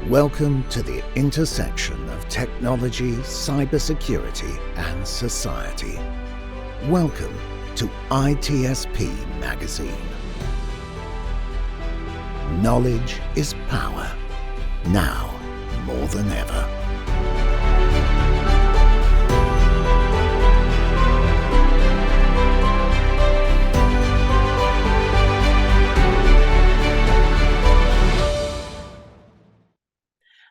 Welcome to the intersection of technology, cybersecurity, and society. Welcome to ITSP Magazine. Knowledge is power, now more than ever.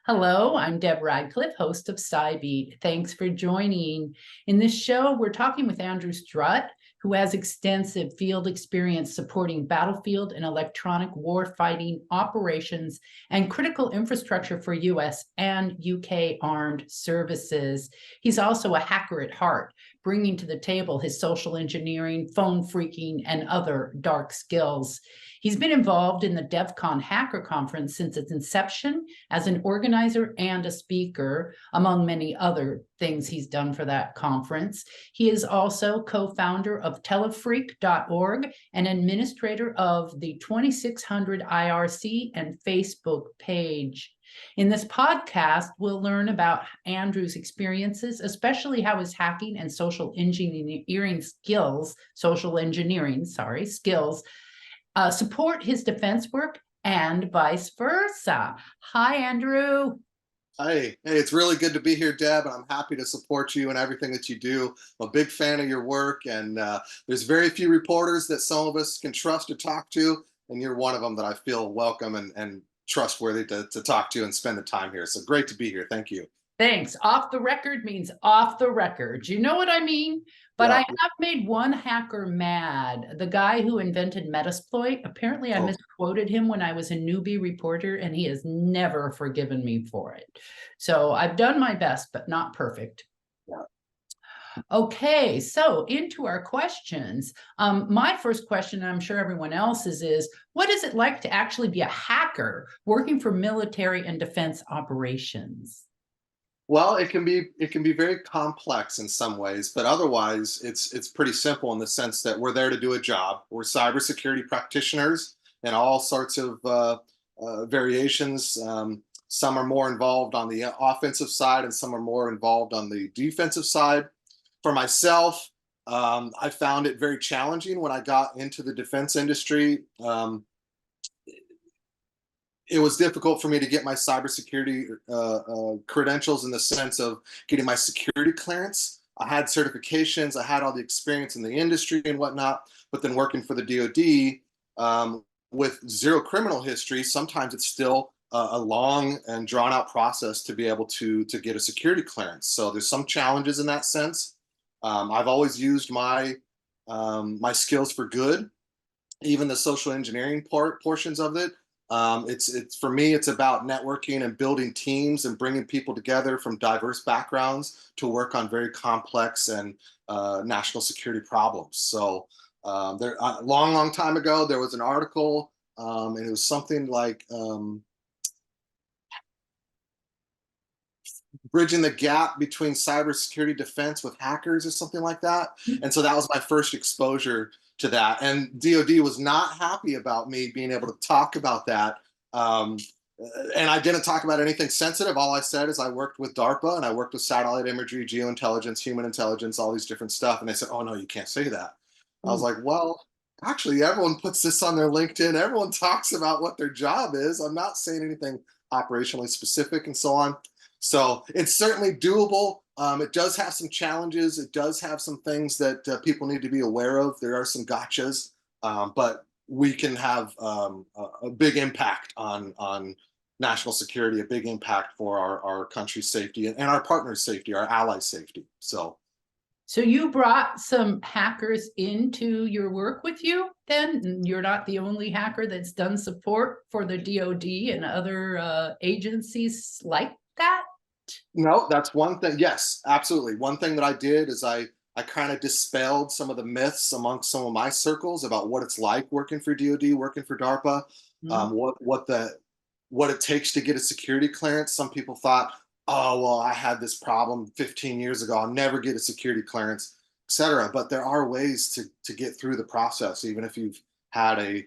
Hello, I'm Deb Radcliff, host of SciBeat. Thanks for joining. In this show, we're talking with Andrew Strutt, who has extensive field experience supporting battlefield and electronic warfighting operations and critical infrastructure for US and UK armed services. He's also a hacker at heart, bringing to the table his social engineering, phone phreaking, and other dark skills. He's been involved in the DevCon Hacker Conference since its inception as an organizer and a speaker, among many other things he's done for that conference. He is also co-founder of telefreak.org and administrator of the 2600 IRC and Facebook page. In this podcast, we'll learn about Andrew's experiences, especially how his hacking and social engineering skills support his defense work and vice versa. Hi, Andrew. Hey, it's really good to be here, Deb, and I'm happy to support you and everything that you do. I'm a big fan of your work, and there's very few reporters that some of us can trust to talk to, and you're one of them that I feel welcome and trustworthy to talk to and spend the time here. So great to be here. Thank you. Thanks. Off the record means off the record. You know what I mean? But yeah. I have made one hacker mad. The guy who invented Metasploit. Apparently I misquoted him when I was a newbie reporter, and he has never forgiven me for it. So I've done my best, but not perfect. Yeah. Okay, so into our questions. My first question, and I'm sure everyone else's, is what is it like to actually be a hacker working for military and defense operations? Well, it can be very complex in some ways, but otherwise it's pretty simple in the sense that we're there to do a job. We're cybersecurity practitioners in all sorts of variations. Some are more involved on the offensive side, and some are more involved on the defensive side. For myself, I found it very challenging when I got into the defense industry. It was difficult for me to get my cybersecurity credentials in the sense of getting my security clearance. I had certifications, I had all the experience in the industry and whatnot, but then working for the DoD with zero criminal history, sometimes it's still a long and drawn out process to be able to get a security clearance. So there's some challenges in that sense. I've always used my skills for good, even the social engineering portions of it. It's for me, it's about networking and building teams and bringing people together from diverse backgrounds to work on very complex and national security problems. So there, a long time ago, there was an article, and it was something like bridging the gap between cybersecurity defense with hackers or something like that. And so that was my first exposure to that. And DoD was not happy about me being able to talk about that. And I didn't talk about anything sensitive. All I said is I worked with DARPA and I worked with satellite imagery, geointelligence, human intelligence, all these different stuff. And they said, oh no, you can't say that. I was like, well, actually everyone puts this on their LinkedIn. Everyone talks about what their job is. I'm not saying anything operationally specific and so on. So it's certainly doable. It does have some challenges. It does have some things that people need to be aware of. There are some gotchas, but we can have a big impact on national security, a big impact for our country's safety and our partners' safety, our allies' safety. So you brought some hackers into your work with you then? You're not the only hacker that's done support for the DoD and other agencies like that? No, that's one thing. Yes, absolutely. One thing that I did is I kind of dispelled some of the myths amongst some of my circles about what it's like working for DoD, working for DARPA, what it takes to get a security clearance. Some people thought, oh, well, I had this problem 15 years ago. I'll never get a security clearance, etc. But there are ways to get through the process, even if you've had a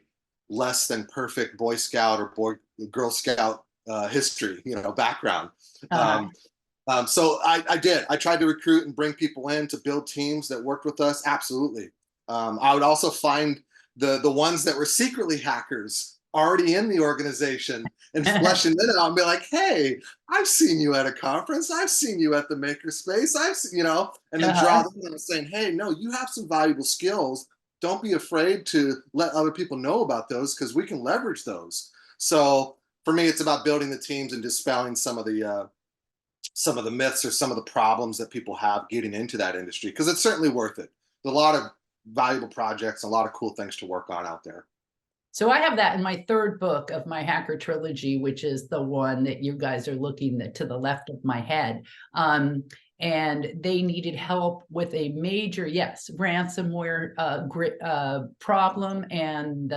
less than perfect Boy Scout or Girl Scout history, background. Uh-huh. So I tried to recruit and bring people in to build teams that worked with us. Absolutely. I would also find the ones that were secretly hackers already in the organization and fleshing them out and be like, hey, I've seen you at a conference. I've seen you at the makerspace. I've seen, and then draw Uh-huh. them in saying, hey, no, you have some valuable skills. Don't be afraid to let other people know about those because we can leverage those. So for me, it's about building the teams and dispelling some of the myths or some of the problems that people have getting into that industry because it's certainly worth it. There's a lot of valuable projects, a lot of cool things to work on out there. So I have that in my third book of my hacker trilogy, which is the one that you guys are looking to the left of my head. And they needed help with a major, ransomware problem. And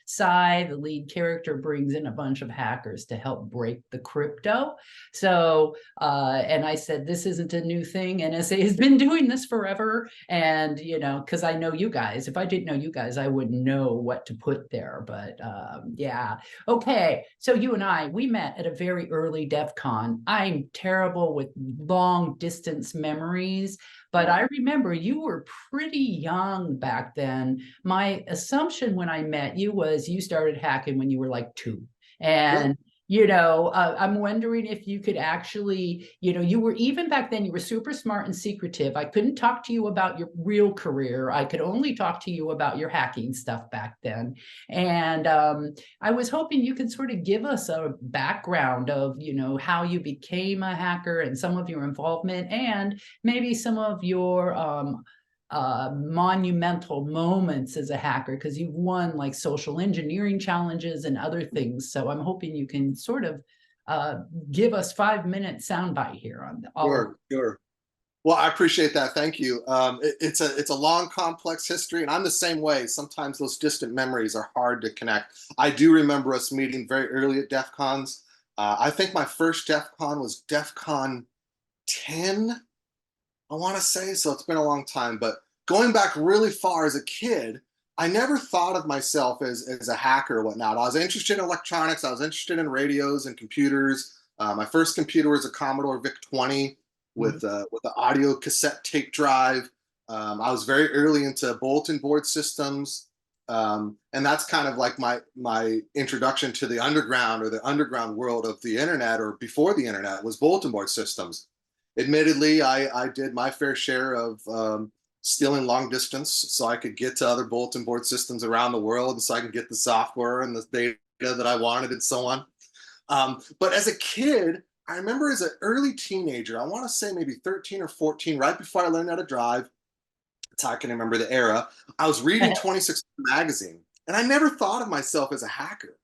Cy, the lead character, brings in a bunch of hackers to help break the crypto. So, and I said, this isn't a new thing. NSA has been doing this forever. And, because I know you guys. If I didn't know you guys, I wouldn't know what to put there. But yeah. Okay. So you and we met at a very early DEF CON. I'm terrible with long distance memories, but I remember you were pretty young back then. My assumption when I met you was you started hacking when you were like 2. And I'm wondering if you could actually, you were, even back then, you were super smart and secretive. I couldn't talk to you about your real career. I could only talk to you about your hacking stuff back then. And I was hoping you could sort of give us a background of, how you became a hacker and some of your involvement and maybe some of your monumental moments as a hacker, because you've won like social engineering challenges and other things. So I'm hoping you can sort of give us 5-minute soundbite here on all. Sure. Well, I appreciate that. Thank you. It's a long, complex history, and I'm the same way. Sometimes those distant memories are hard to connect. I do remember us meeting very early at DEF CONs. I think my first DEF CON was DEF CON 10. I want to say, so it's been a long time, but going back really far as a kid, I never thought of myself as a hacker or whatnot. I was interested in electronics. I was interested in radios and computers. My first computer was a Commodore VIC-20 with the audio cassette tape drive. I was very early into bulletin board systems. And that's kind of like my introduction to the underground or the underground world of the internet, or before the internet, was bulletin board systems. Admittedly, I did my fair share of stealing long distance so I could get to other bulletin board systems around the world, and so I could get the software and the data that I wanted and so on. But as a kid, I remember as an early teenager, I want to say maybe 13 or 14, right before I learned how to drive, that's how I can remember the era, I was reading 26 magazine, and I never thought of myself as a hacker.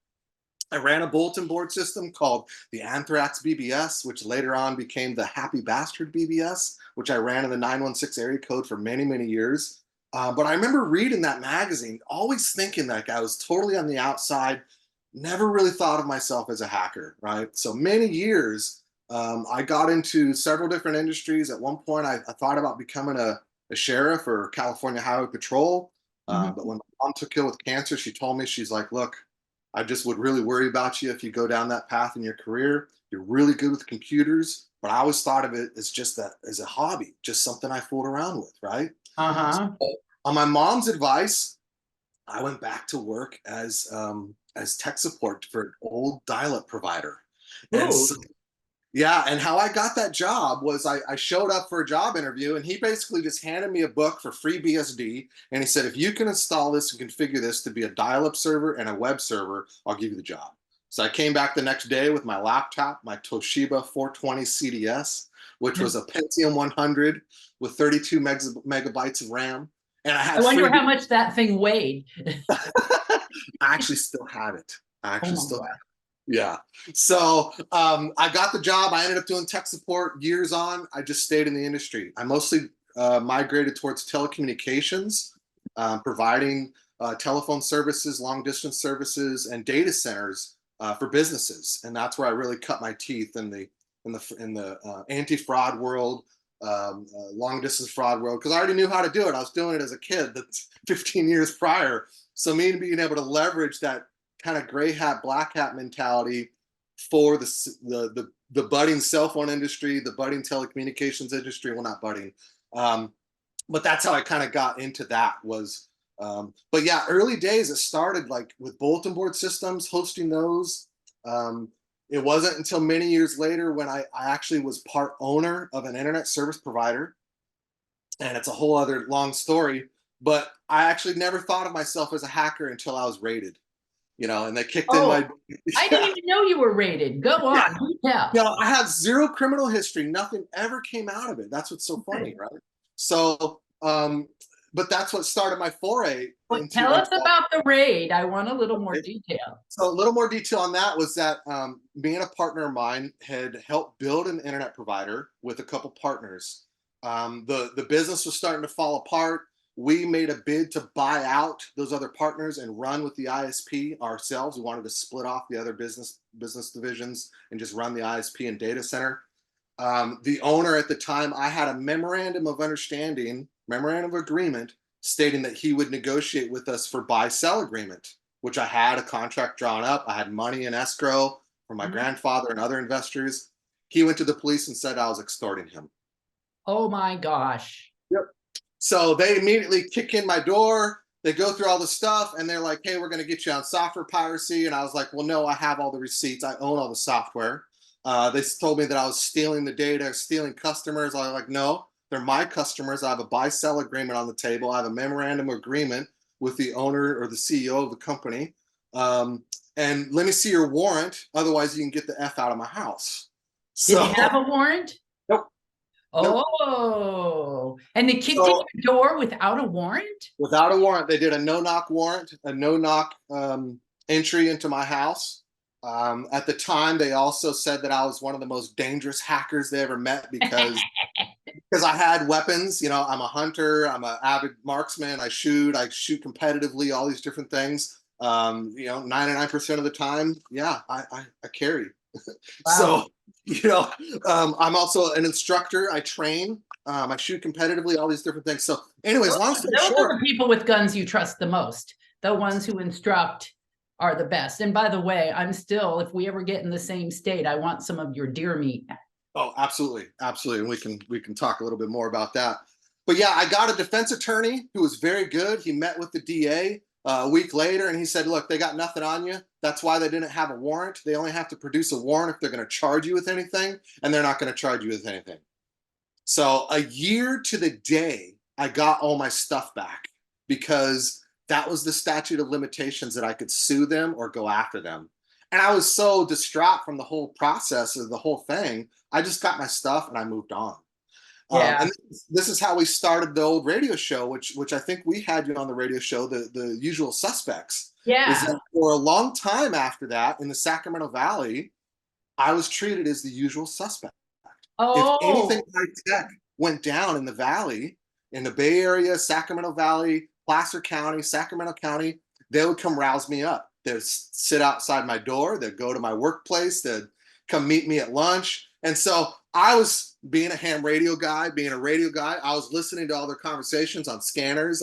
I ran a bulletin board system called the Anthrax BBS, which later on became the Happy Bastard BBS, which I ran in the 916 area code for many, many years. But I remember reading that magazine, always thinking like I was totally on the outside, never really thought of myself as a hacker, right? So many years, I got into several different industries. At one point, I thought about becoming a sheriff or California Highway Patrol. But when my mom took ill with cancer, she told me, she's like, look, I just would really worry about you if you go down that path in your career. You're really good with computers, but I always thought of it as just that, as a hobby, just something I fooled around with, right? So, on my mom's advice, I went back to work as tech support for an old dial-up provider. And so, yeah, and how I got that job was I showed up for a job interview, and he basically just handed me a book for free BSD, and he said, if you can install this and configure this to be a dial-up server and a web server, I'll give you the job. So I came back the next day with my laptop, my Toshiba 420 CDS, which was a Pentium 100 with 32 megabytes of RAM. And I wonder how much that thing weighed. I actually still have it. Yeah. So I got the job. I ended up doing tech support years on. I just stayed in the industry. I mostly migrated towards telecommunications, providing telephone services, long distance services, and data centers for businesses. And that's where I really cut my teeth in the anti-fraud world, long distance fraud world, because I already knew how to do it. I was doing it as a kid that's 15 years prior. So me being able to leverage that kind of gray hat, black hat mentality for the budding cell phone industry, the budding telecommunications industry. Well, not budding, but that's how I kind of got into that. But yeah, early days, it started like with bulletin board systems, hosting those. It wasn't until many years later when I actually was part owner of an internet service provider, and it's a whole other long story. But I actually never thought of myself as a hacker until I was raided, and they kicked in my. I didn't even know you were rated. Go on. Yeah. I had zero criminal history. Nothing ever came out of it. That's what's so funny, right? So, but that's what started my foray. Well, tell us about the raid. I want a little more detail. So a little more detail on that was that me and a partner of mine had helped build an internet provider with a couple partners. The business was starting to fall apart. We made a bid to buy out those other partners and run with the ISP ourselves. We wanted to split off the other business divisions and just run the ISP and data center. The owner at the time, I had a memorandum of agreement stating that he would negotiate with us for buy-sell agreement, which I had a contract drawn up. I had money in escrow from my grandfather and other investors. He went to the police and said I was extorting him. Oh my gosh. Yep. So they immediately kick in my door. They go through all the stuff and they're like, hey, we're going to get you on software piracy. And I was like, well, no, I have all the receipts. I own all the software. They told me that I was stealing the data, stealing customers. I was like, no, they're my customers. I have a buy-sell agreement on the table. I have a memorandum of agreement with the owner or the CEO of the company. And let me see your warrant. Otherwise, you can get the F out of my house. Did he have a warrant? Nope. Oh, and they kicked in your door without a warrant? Without a warrant. They did a no-knock warrant, a no-knock entry into my house. At the time, they also said that I was one of the most dangerous hackers they ever met because I had weapons. I'm a hunter. I'm an avid marksman. I shoot competitively, all these different things. 99% of the time, yeah, I carry. Wow. So, I'm also an instructor. I train. I shoot competitively, all these different things. So anyways, long story short. Those are the people with guns you trust the most. The ones who instruct are the best. And by the way, if we ever get in the same state, I want some of your deer meat. Oh, absolutely. Absolutely. And we can talk a little bit more about that. But yeah, I got a defense attorney who was very good. He met with the DA a week later and he said, look, they got nothing on you. That's why they didn't have a warrant. They only have to produce a warrant if they're going to charge you with anything, and they're not going to charge you with anything. So a year to the day, I got all my stuff back because that was the statute of limitations that I could sue them or go after them. And I was so distraught from the whole process of the whole thing. I just got my stuff and I moved on. Yeah. And this is how we started the old radio show, which I think we had you on the radio show, the Usual Suspects. Yeah. Is that for a long time after that in the Sacramento Valley, I was treated as the usual suspect. Oh. If anything high tech went down in the Valley, in the Bay Area, Sacramento Valley, Placer County, Sacramento County, they would come rouse me up. They'd sit outside my door. They'd go to my workplace. They'd come meet me at lunch. And so I was being a ham radio guy, I was listening to all their conversations on scanners.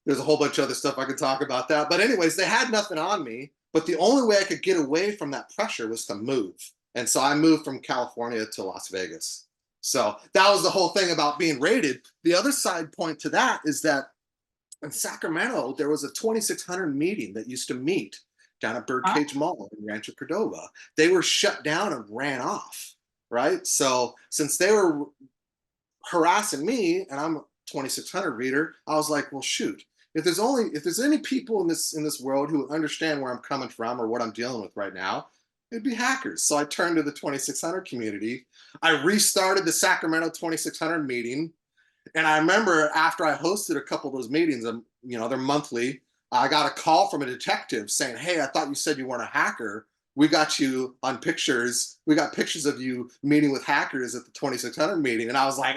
There's a whole bunch of other stuff I could talk about that. But anyways, they had nothing on me. But the only way I could get away from that pressure was to move. And so I moved from California to Las Vegas. So that was the whole thing about being raided. The other side point to that is that in Sacramento, there was a 2600 meeting that used to meet down at Birdcage Mall in Rancho Cordova. They were shut down and ran off, right? So since they were harassing me, and I'm a 2600 reader, I was like, well, shoot. If there's any people in this world who understand where I'm coming from or what I'm dealing with right now, it'd be hackers. So I turned to the 2600 community. I restarted the Sacramento 2600 meeting. And I remember after I hosted a couple of those meetings, they're monthly, I got a call from a detective saying, hey, I thought you said you weren't a hacker. We got you on pictures. We got pictures of you meeting with hackers at the 2600 meeting. And I was like,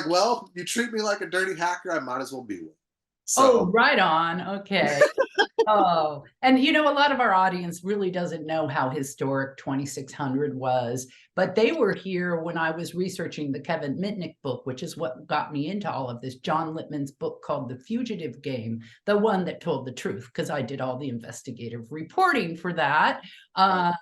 well, you treat me like a dirty hacker, I might as well be one. So, oh, right on. Okay. Oh, and you know, a lot of our audience really doesn't know how historic 2600 was, but they were here when I was researching the Kevin Mitnick book, which is what got me into all of this. John Littman's book called The Fugitive Game, the one that told the truth, because I did all the investigative reporting for that. Um,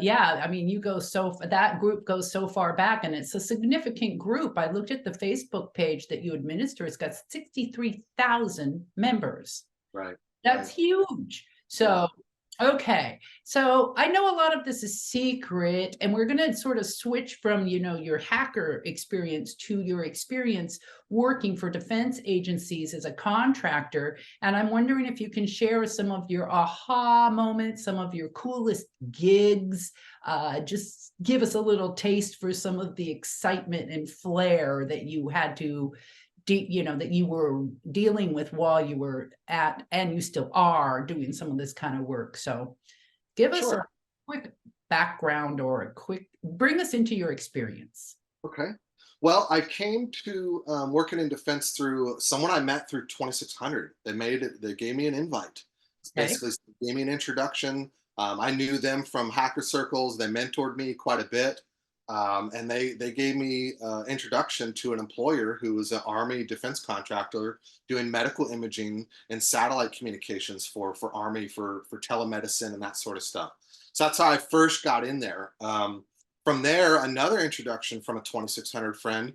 yeah, I mean, that group goes so far back, and it's a significant group. I looked at the Facebook page that you administer, it's got 63,000 members. Right. That's huge. So, okay. So I know a lot of this is secret, and we're going to sort of switch from, your hacker experience to your experience working for defense agencies as a contractor. And I'm wondering if you can share some of your aha moments, some of your coolest gigs. Just give us a little taste for some of the excitement and flair that you had to that you were dealing with while you were and you still are doing some of this kind of work. So give us a quick background or bring us into your experience. Okay. Well, I came to working in defense through someone I met through 2600. They gave me an invite. Okay. Basically gave me an introduction. I knew them from hacker circles. They mentored me quite a bit. And they gave me introduction to an employer who was an Army defense contractor doing medical imaging and satellite communications for Army for telemedicine and that sort of stuff. So that's how I first got in there. From there, another introduction from a 2600 friend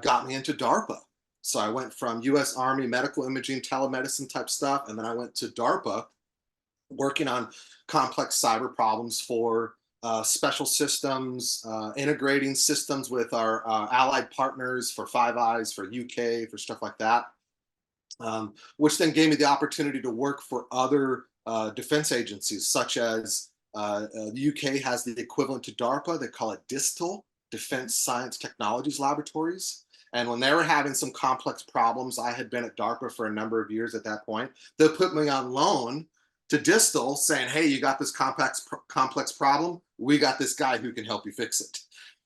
got me into DARPA. So I went from U.S. Army medical imaging, telemedicine type stuff, and then I went to DARPA working on complex cyber problems for special systems, integrating systems with our allied partners for Five Eyes, for UK, for stuff like that, which then gave me the opportunity to work for other defense agencies, such as the UK has the equivalent to DARPA. They call it DISTAL, Defense Science Technologies Laboratories. And when they were having some complex problems, I had been at DARPA for a number of years at that point, they put me on loan to Distal, saying, hey, you got this complex problem. We got this guy who can help you fix it.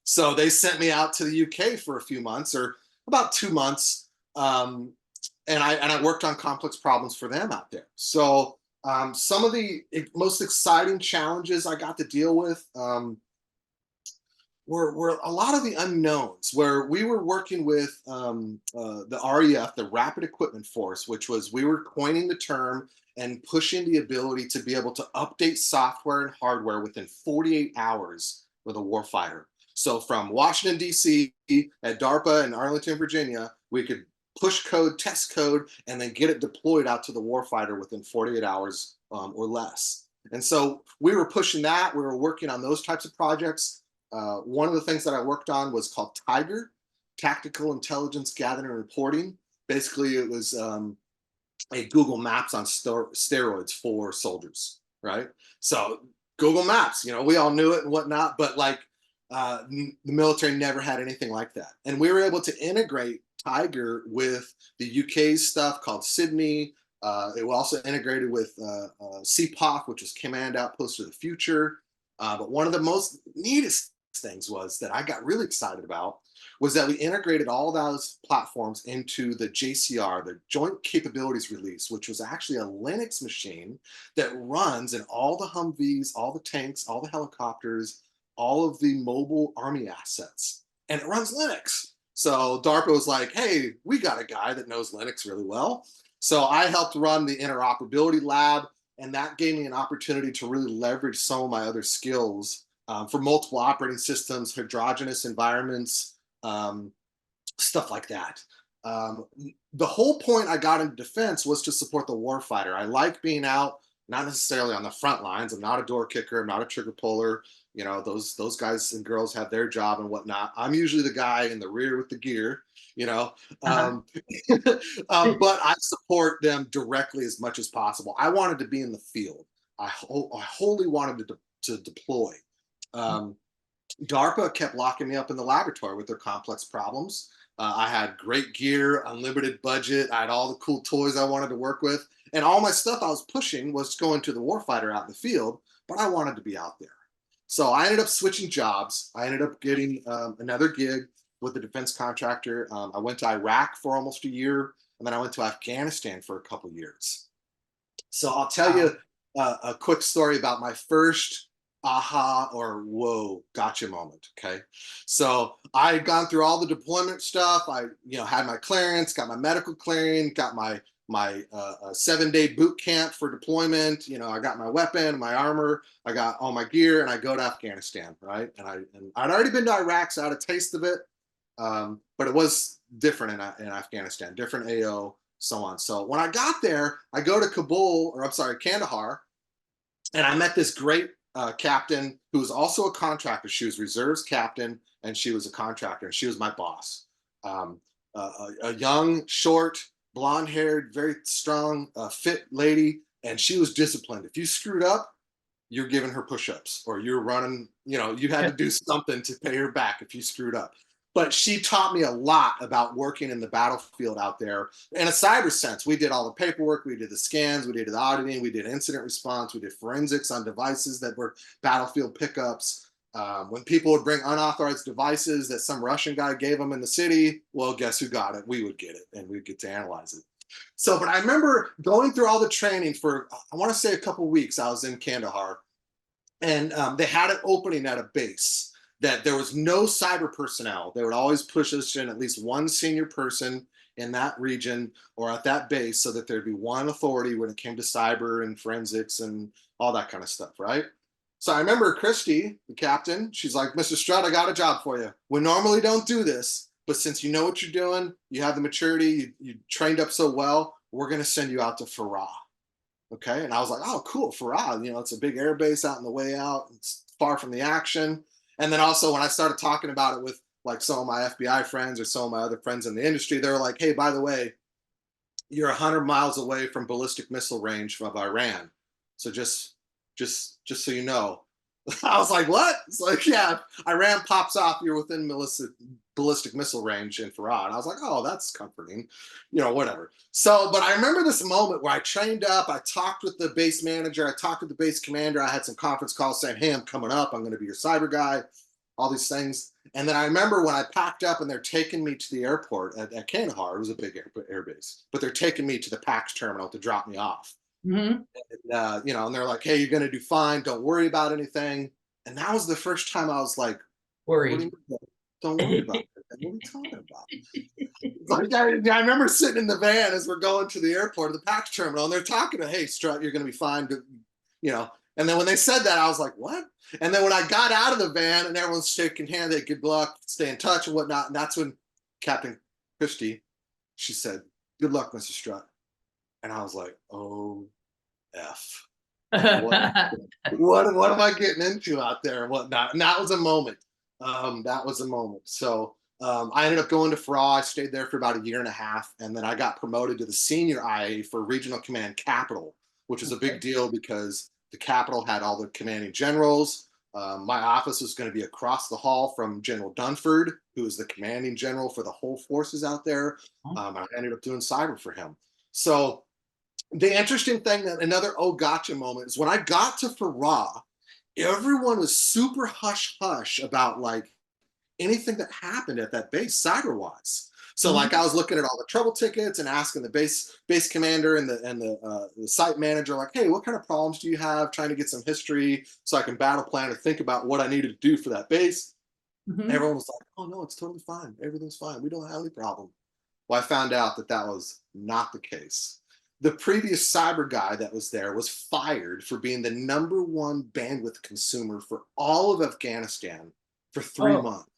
So they sent me out to the UK for a few months, or about 2 months. And I worked on complex problems for them out there. So some of the most exciting challenges I got to deal with were a lot of the unknowns, where we were working with the REF, the Rapid Equipment Force, which was, we were coining the term and pushing the ability to be able to update software and hardware within 48 hours with a warfighter. So from Washington, D.C. at DARPA in Arlington, Virginia, we could push code, test code, and then get it deployed out to the warfighter within 48 hours or less. And so we were pushing that. We were working on those types of projects. One of the things that I worked on was called Tiger, Tactical Intelligence Gathering and Reporting. Basically, it was a Google Maps on steroids for soldiers, right? So Google Maps, we all knew it and whatnot, but the military never had anything like that. And we were able to integrate Tiger with the UK's stuff called Sydney. It was also integrated with CPOF, which is Command Outpost of the Future. But one of the most neatest things was that I got really excited about was that we integrated all those platforms into the JCR, the Joint Capabilities Release, which was actually a Linux machine that runs in all the Humvees, all the tanks, all the helicopters, all of the mobile Army assets, and it runs Linux. So DARPA was like, hey, we got a guy that knows Linux really well. So I helped run the interoperability lab, and that gave me an opportunity to really leverage some of my other skills for multiple operating systems, heterogeneous environments, stuff like that. The whole point I got into defense was to support the warfighter. I like being out, not necessarily on the front lines. I'm not a door kicker. I'm not a trigger puller. Those guys and girls have their job and whatnot. I'm usually the guy in the rear with the gear, but I support them directly as much as possible. I wanted to be in the field. I wholly wanted to deploy. DARPA kept locking me up in the laboratory with their complex problems. I had great gear, unlimited budget. I had all the cool toys I wanted to work with. And all my stuff I was pushing was going to the warfighter out in the field, but I wanted to be out there. So I ended up switching jobs. I ended up getting another gig with a defense contractor. I went to Iraq for almost a year, and then I went to Afghanistan for a couple of years. So I'll tell you a quick story about my first aha or whoa gotcha moment. Okay, so I had gone through all the deployment stuff. I had my clearance, got my medical clearing, got my 7-day boot camp for deployment. I got my weapon, my armor, I got all my gear, and I go to Afghanistan, right? And I'd already been to Iraq, so I had a taste of it, but it was different in Afghanistan, different AO, so on. So when I got there, I go to Kandahar, and I met this great captain who was also a contractor. She was reserves captain, and she was a contractor, and she was my boss. A young, short, blonde-haired, very strong, fit lady, and she was disciplined. If you screwed up, you're giving her push-ups, or you're running. You had to do something to pay her back if you screwed up. But she taught me a lot about working in the battlefield out there in a cyber sense. We did all the paperwork, we did the scans, we did the auditing, we did incident response, we did forensics on devices that were battlefield pickups. When people would bring unauthorized devices that some Russian guy gave them in the city, well, guess who got it? We would get it, and we'd get to analyze it. So, but I remember going through all the training for, I want to say a couple of weeks. I was in Kandahar, and they had an opening at a base that there was no cyber personnel. They would always push us in at least one senior person in that region or at that base, so that there'd be one authority when it came to cyber and forensics and all that kind of stuff, right? So I remember Christy, the captain, she's like, Mr. Strutt, I got a job for you. We normally don't do this, but since you know what you're doing, you have the maturity, you trained up so well, we're going to send you out to Farah. Okay. And I was like, oh, cool. Farah, it's a big air base out in the way out. It's far from the action. And then also when I started talking about it with like some of my FBI friends or some of my other friends in the industry, they were like, hey, by the way, you're 100 miles away from ballistic missile range of Iran. So just so you know. I was like, what? It's like, yeah, Iran pops off, you're within ballistic missile range in Farah. And I was like, oh, that's comforting, whatever. So, but I remember this moment where I trained up, I talked with the base manager, I talked with the base commander, I had some conference calls saying, hey, I'm coming up, I'm going to be your cyber guy, all these things. And then I remember when I packed up and they're taking me to the airport at Kandahar, it was a big air base, but they're taking me to the PAX terminal to drop me off. Mm-hmm. And they're like, hey, you're going to do fine. Don't worry about anything. And that was the first time I was like, Worried. Don't worry about it. What are you talking about? Like, I remember sitting in the van as we're going to the airport, the PAX terminal, and they're talking to, hey, Strutt, you're going to be fine. And then when they said that, I was like, what? And then when I got out of the van and everyone's shaking hands, they good luck, stay in touch and whatnot. And that's when Captain Christie, she said, good luck, Mr. Strutt. And I was like, oh, F. What am I getting into out there and whatnot? And that was a moment. So I ended up going to Farah. I stayed there for about 1.5 years. And then I got promoted to the senior IA for Regional Command Capital, which is a big deal because the capital had all the commanding generals. My office was going to be across the hall from General Dunford, who is the commanding general for the whole forces out there. I ended up doing cyber for him. So the interesting thing, that another gotcha moment, is when I got to Farah, everyone was super hush-hush about like anything that happened at that base cyber-wise. So like I was looking at all the trouble tickets and asking the base commander and the site manager, like, hey, what kind of problems do you have? Trying to get some history so I can battle plan and think about what I needed to do for that base. Everyone was like, oh no, it's totally fine. Everything's fine. We don't have any problem. Well, I found out that that was not the case. The previous cyber guy that was there was fired for being the #1 bandwidth consumer for all of Afghanistan for 3 months.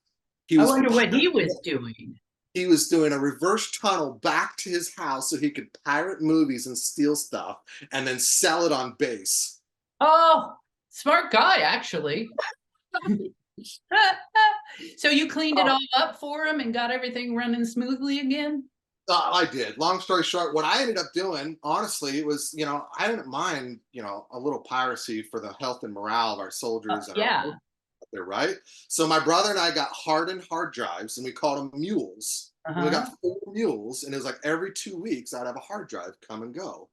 I wonder what he was doing. He was doing a reverse tunnel back to his house so he could pirate movies and steal stuff and then sell it on base. Oh, smart guy, actually. So you cleaned it all up for him and got everything running smoothly again? I did. Long story short, what I ended up doing, honestly, it was, I didn't mind, a little piracy for the health and morale of our soldiers. There, right? So my brother and I got hardened hard drives, and we called them mules. We got 4 mules, and it was like every 2 weeks I'd have a hard drive come and go.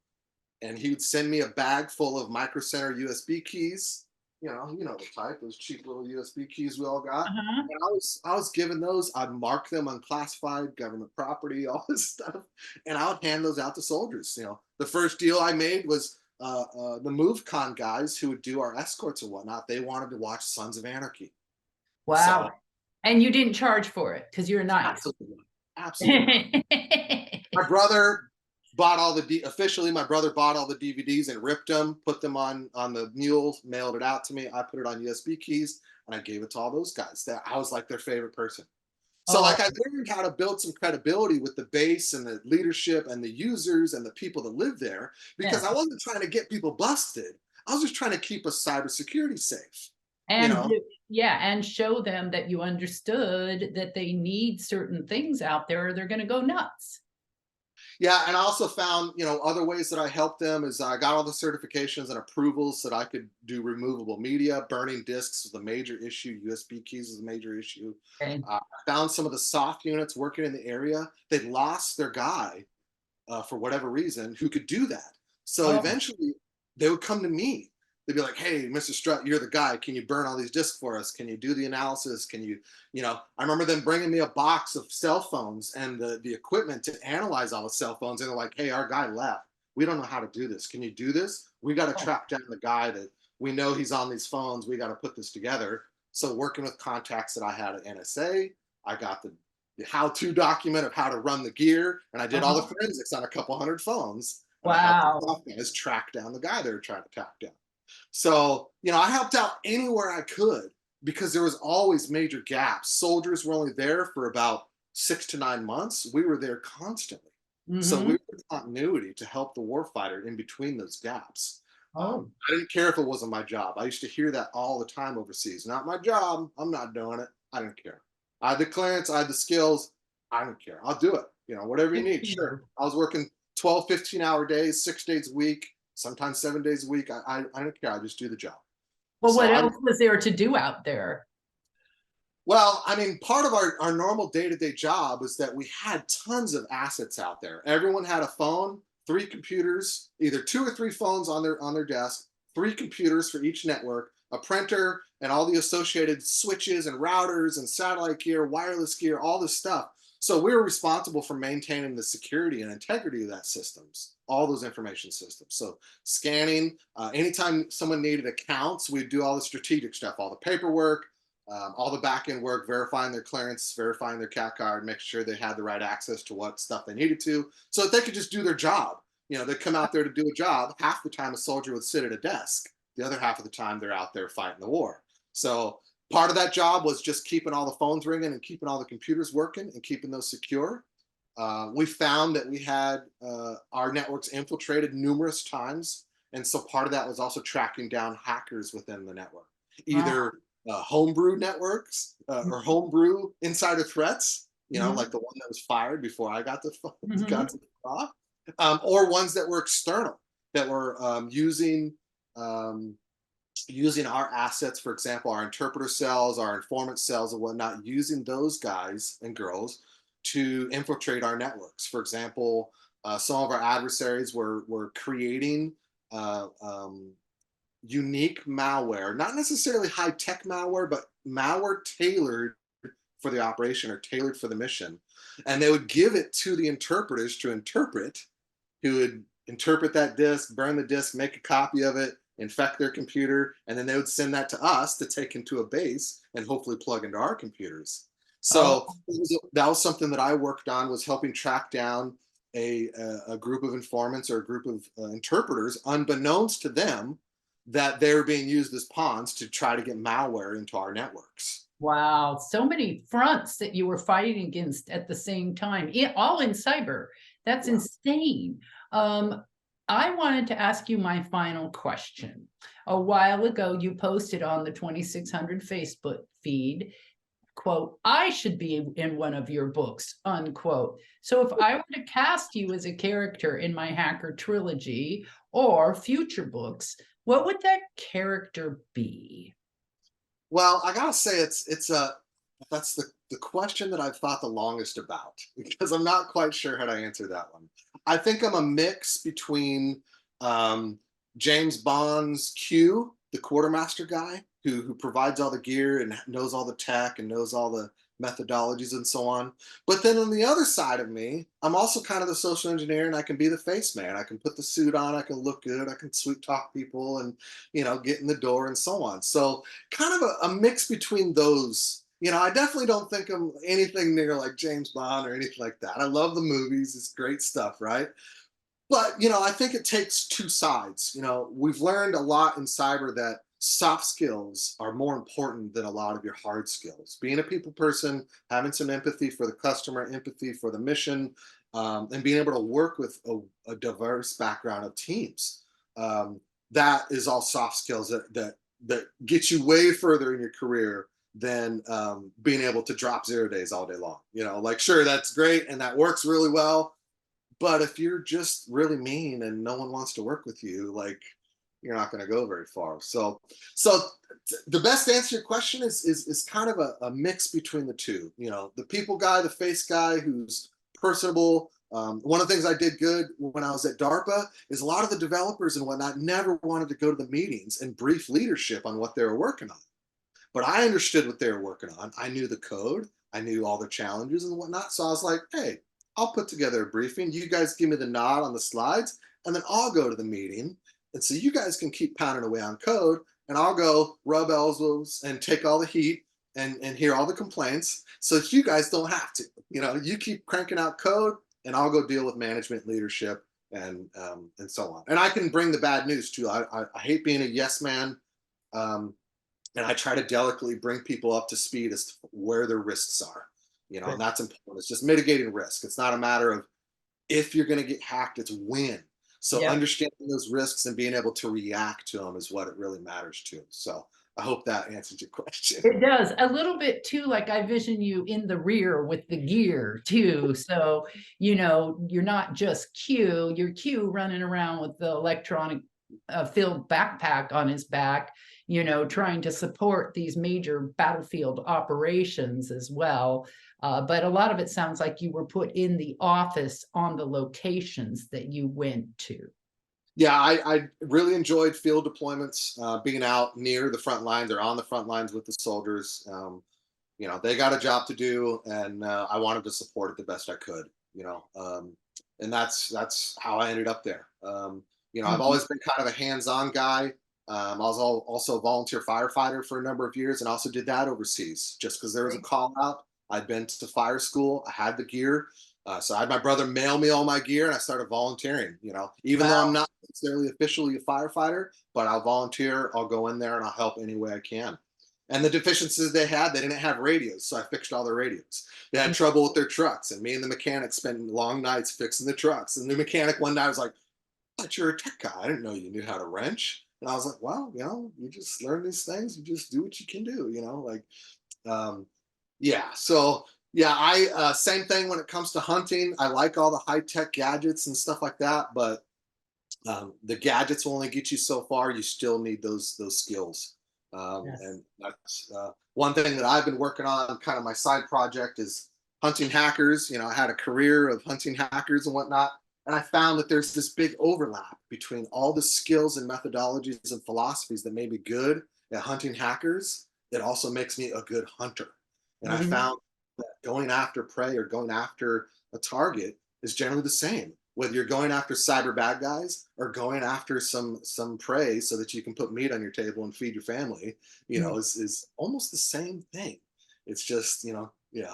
And he would send me a bag full of Micro Center USB keys. You know the type, those cheap little USB keys we all got. And I was given those. I'd mark them unclassified, government property, all this stuff, and I would hand those out to soldiers. The first deal I made was the MoveCon guys who would do our escorts and whatnot, they wanted to watch Sons of Anarchy. Wow. So, And you didn't charge for it because you're nice. absolutely, absolutely. My brother bought all the officially. My brother bought all the DVDs and ripped them, put them on the mule, mailed it out to me. I put it on USB keys, and I gave it to all those guys. That I was like their favorite person. So Oh. like I learned how to build some credibility with the base and the leadership and the users and the people that live there, because Yeah. I wasn't trying to get people busted. I was just trying to keep us cybersecurity safe. And know? yeah, and show them that you understood that they need certain things out there or they're going to go nuts. Yeah, and I also found, other ways that I helped them is I got all the certifications and approvals so that I could do removable media. Burning disks was a major issue. USB keys is a major issue. Okay. I found some of the soft units working in the area. They'd lost their guy for whatever reason who could do that. So Oh. eventually they would come to me. They'd be like, hey, Mr. Strutt, you're the guy. Can you burn all these disks for us? Can you do the analysis? Can you, I remember them bringing me a box of cell phones and the equipment to analyze all the cell phones. And they're like, hey, our guy left. We don't know how to do this. Can you do this? We got to track down the guy that we know he's on these phones. We got to put this together. So working with contacts that I had at NSA, I got the how-to document of how to run the gear. And I did all the forensics on a couple hundred phones. And wow. I helped the guys track down the guy they were trying to track down. So, I helped out anywhere I could because there was always major gaps. Soldiers were only there for about 6 to 9 months. We were there constantly. So we were continuity to help the warfighter in between those gaps. I didn't care if it wasn't my job. I used to hear that all the time overseas. Not my job. I'm not doing it. I didn't care. I had the clearance. I had the skills. I don't care. I'll do it. Whatever you need. Sure. I was working 12, 15-hour days, 6 days a week. Sometimes 7 days a week. I don't care. I just do the job. Well, what else was there to do out there? Well, I mean, part of our normal day-to-day job is that we had tons of assets out there. Everyone had a phone, 3 computers, either 2 or 3 phones on their desk, 3 computers for each network, a printer, and all the associated switches and routers and satellite gear, wireless gear, all this stuff. So we were responsible for maintaining the security and integrity of that systems, all those information systems. So scanning, anytime someone needed accounts, we'd do all the strategic stuff, all the paperwork, all the back-end work, verifying their clearance, verifying their CAT card, making sure they had the right access to what stuff they needed to, so that they could just do their job. They come out there to do a job. Half the time a soldier would sit at a desk. The other half of the time they're out there fighting the war. So part of that job was just keeping all the phones ringing and keeping all the computers working and keeping those secure. We found that we had our networks infiltrated numerous times. And so part of that was also tracking down hackers within the network, either homebrew networks or homebrew insider threats, like the one that was fired before I got the got to the or ones that were external, that were using our assets, for example, our interpreter cells, our informant cells and whatnot, using those guys and girls to infiltrate our networks. For example, some of our adversaries were creating unique malware, not necessarily high-tech malware, but malware tailored for the operation or tailored for the mission. And they would give it to the interpreters to interpret, who would interpret that disk, burn the disk, make a copy of it, infect their computer, and then they would send that to us to take into a base and hopefully plug into our computers. So that was something that I worked on, was helping track down a group of informants or a group of interpreters, unbeknownst to them, that they're being used as pawns to try to get malware into our networks. Wow, so many fronts that you were fighting against at the same time, all in cyber. That's insane. I wanted to ask you my final question. A while ago, you posted on the 2600 Facebook feed, quote, "I should be in one of your books," unquote. So if I were to cast you as a character in my Hacker trilogy or future books, what would that character be? Well, I gotta say, that's the question that I've thought the longest about, because I'm not quite sure how to answer that one. I think I'm a mix between James Bond's Q, the quartermaster guy, who provides all the gear and knows all the tech and knows all the methodologies and so on. But then on the other side of me, I'm also kind of the social engineer, and I can be the face man. I can put the suit on, I can look good, I can sweet talk people and, get in the door and so on. So kind of a mix between those. I definitely don't think I'm anything near like James Bond or anything like that. I love the movies, it's great stuff, right? But I think it takes two sides. We've learned a lot in cyber that soft skills are more important than a lot of your hard skills. Being a people person, having some empathy for the customer, empathy for the mission, and being able to work with a diverse background of teams. That is all soft skills that get you way further in your career than being able to drop 0 days all day long. Sure, that's great and that works really well. But if you're just really mean and no one wants to work with you, you're not going to go very far. So the best answer to your question is kind of a mix between the two. The people guy, the face guy who's personable. One of the things I did good when I was at DARPA is a lot of the developers and whatnot never wanted to go to the meetings and brief leadership on what they were working on. But I understood what they were working on. I knew the code. I knew all the challenges and whatnot. So I was like, hey, I'll put together a briefing. You guys give me the nod on the slides, and then I'll go to the meeting. And so you guys can keep pounding away on code, and I'll go rub elbows and take all the heat and hear all the complaints so that you guys don't have to. You keep cranking out code, and I'll go deal with management, leadership, and so on. And I can bring the bad news too. I hate being a yes man. And I try to delicately bring people up to speed as to where their risks are. And that's important. It's just mitigating risk. It's not a matter of if you're going to get hacked, it's when. So understanding those risks and being able to react to them is what it really matters to. So I hope that answers your question. It does. A little bit too, like I vision you in the rear with the gear too. So, you're not just Q, you're Q running around with the electronic field backpack on his back, trying to support these major battlefield operations as well. But a lot of it sounds like you were put in the office on the locations that you went to. Yeah, I really enjoyed field deployments, being out near the front line. They're on the front lines with the soldiers. They got a job to do, and I wanted to support it the best I could. And that's how I ended up there. I've always been kind of a hands-on guy. I was also a volunteer firefighter for a number of years, and also did that overseas just because there was a call out. I'd been to fire school. I had the gear. So I had my brother mail me all my gear, and I started volunteering, even though I'm not necessarily officially a firefighter, but I'll volunteer, I'll go in there and I'll help any way I can. And the deficiencies they didn't have radios. So I fixed all their radios. They had trouble with their trucks, and me and the mechanic spent long nights fixing the trucks. And the mechanic one night was like, "But you're a tech guy. I didn't know you knew how to wrench." And I was like, "Well, you just learn these things. You just do what you can do, yeah. So yeah, I same thing when it comes to hunting. I like all the high-tech gadgets and stuff like that, but the gadgets will only get you so far. You still need those skills. And that's one thing that I've been working on. Kind of my side project is hunting hackers. I had a career of hunting hackers and whatnot, and I found that there's this big overlap between all the skills and methodologies and philosophies that made me good at hunting hackers. It also makes me a good hunter. And I found that going after prey or going after a target is generally the same, whether you're going after cyber bad guys or going after some prey so that you can put meat on your table and feed your family, is almost the same thing. It's just, yeah.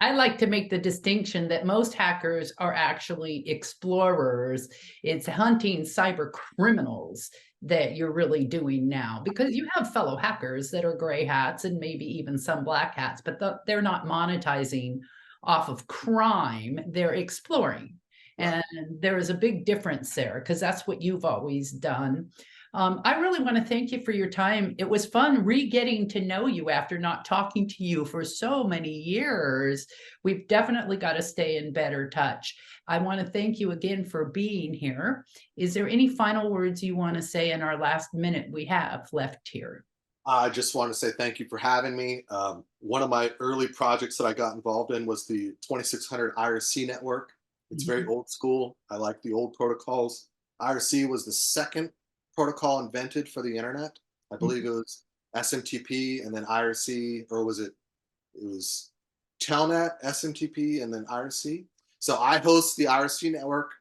I like to make the distinction that most hackers are actually explorers. It's hunting cyber criminals that you're really doing now, because you have fellow hackers that are gray hats and maybe even some black hats, but they're not monetizing off of crime. They're exploring. And there is a big difference there, because that's what you've always done. I really want to thank you for your time. It was fun getting to know you after not talking to you for so many years. We've definitely got to stay in better touch. I want to thank you again for being here. Is there any final words you want to say in our last minute we have left here? I just want to say thank you for having me. One of my early projects that I got involved in was the 2600 IRC network. It's very old school. I like the old protocols. IRC was the second protocol invented for the internet. I believe it was SMTP and then IRC, or was it was Telnet, SMTP, and then IRC. So I host the IRC network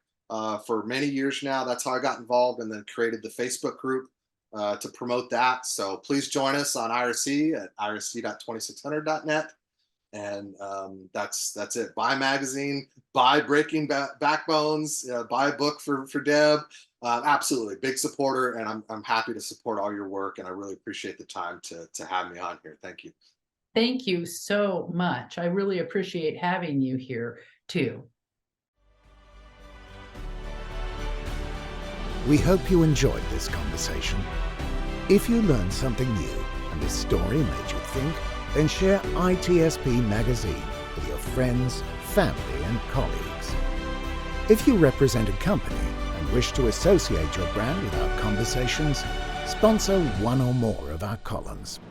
for many years now. That's how I got involved, and then created the Facebook group to promote that. So please join us on IRC at irc.2600.net. And that's it. Buy a magazine, buy Breaking Backbones, buy a book for Deb. Absolutely, big supporter, and I'm happy to support all your work. And I really appreciate the time to have me on here. Thank you. Thank you so much. I really appreciate having you here too. We hope you enjoyed this conversation. If you learned something new and this story made you think, then share ITSP Magazine with your friends, family, and colleagues. If you represent a company and wish to associate your brand with our conversations, sponsor one or more of our columns.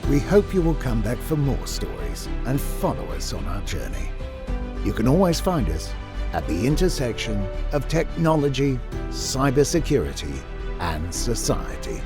We hope you will come back for more stories and follow us on our journey. You can always find us at the intersection of technology, cybersecurity, and society.